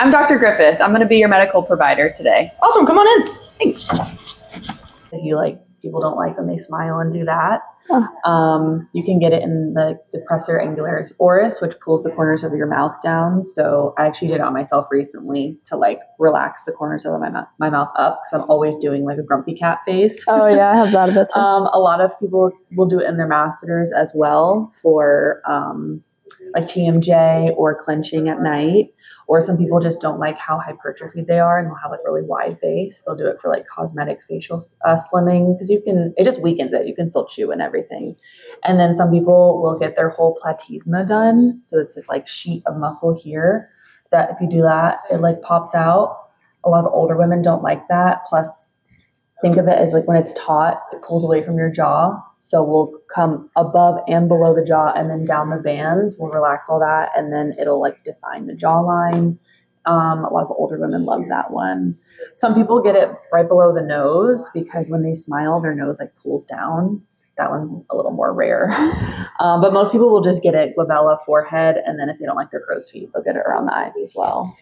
I'm Dr. Griffith. I'm going to be your medical provider today. Awesome. Come on in. Thanks. If you people don't like when they smile and do that, you can get it in the depressor angularis oris, which pulls the corners of your mouth down. So I actually did it on myself recently to relax the corners of my mouth up, because I'm always doing a grumpy cat face. Oh yeah, I have that a bit too. A lot of people will do it in their masseters as well for TMJ or clenching at night. Or some people just don't like how hypertrophied they are and they'll have really wide face. They'll do it for cosmetic facial slimming, because it just weakens it. You can still chew and everything. And then some people will get their whole platysma done. So it's this sheet of muscle here that if you do that, it pops out. A lot of older women don't like that. Plus, think of it as when it's taut, it pulls away from your jaw. So we'll come above and below the jaw and then down the bands. We'll relax all that, and then it'll define the jawline. A lot of older women love that one. Some people get it right below the nose, because when they smile, their nose pulls down. That one's a little more rare. But most people will just get it glabella, forehead, and then if they don't like their crow's feet, they'll get it around the eyes as well.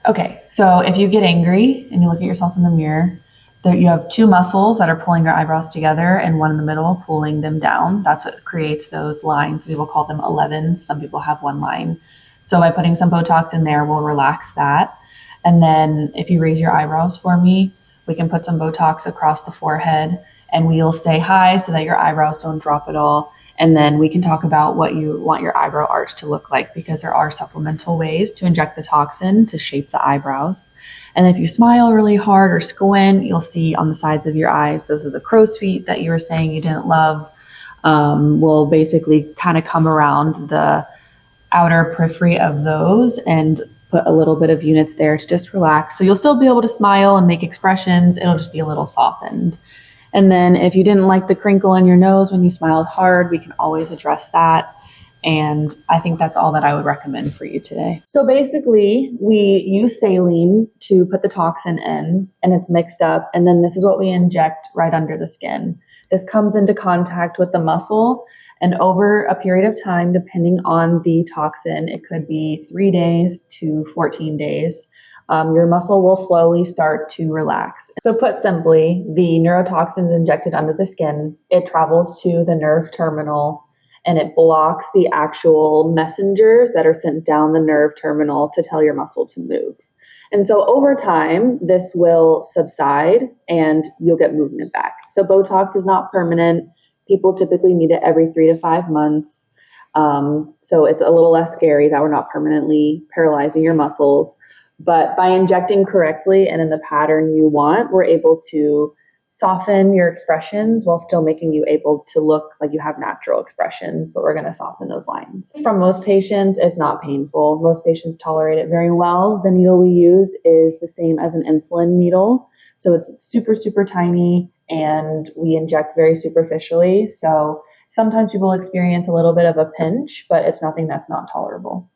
Okay, so if you get angry and you look at yourself in the mirror, you have two muscles that are pulling your eyebrows together and one in the middle pulling them down. That's what creates those lines. We will call them 11s. Some people have one line. So by putting some Botox in there, we'll relax that. And then if you raise your eyebrows for me, we can put some Botox across the forehead, and we'll say hi so that your eyebrows don't drop at all. And then we can talk about what you want your eyebrow arch to look like, because there are supplemental ways to inject the toxin to shape the eyebrows. And if you smile really hard or squint, you'll see on the sides of your eyes, those are the crow's feet that you were saying you didn't love, will basically kind of come around the outer periphery of those and put a little bit of units there to just relax. So you'll still be able to smile and make expressions. It'll just be a little softened. And then if you didn't like the crinkle in your nose when you smiled hard, we can always address that. And I think that's all that I would recommend for you today. So basically, we use saline to put the toxin in, and it's mixed up. And then this is what we inject right under the skin. This comes into contact with the muscle, and over a period of time, depending on the toxin, it could be 3 days to 14 days. Your muscle will slowly start to relax. So put simply, the neurotoxin is injected under the skin. It travels to the nerve terminal, and it blocks the actual messengers that are sent down the nerve terminal to tell your muscle to move. And so over time, this will subside and you'll get movement back. So Botox is not permanent. People typically need it every 3 to 5 months. So it's a little less scary that we're not permanently paralyzing your muscles. But by injecting correctly and in the pattern you want, we're able to soften your expressions while still making you able to look like you have natural expressions, but we're going to soften those lines. From most patients, it's not painful. Most patients tolerate it very well. The needle we use is the same as an insulin needle. So it's super, super tiny, and we inject very superficially. So sometimes people experience a little bit of a pinch, but it's nothing that's not tolerable.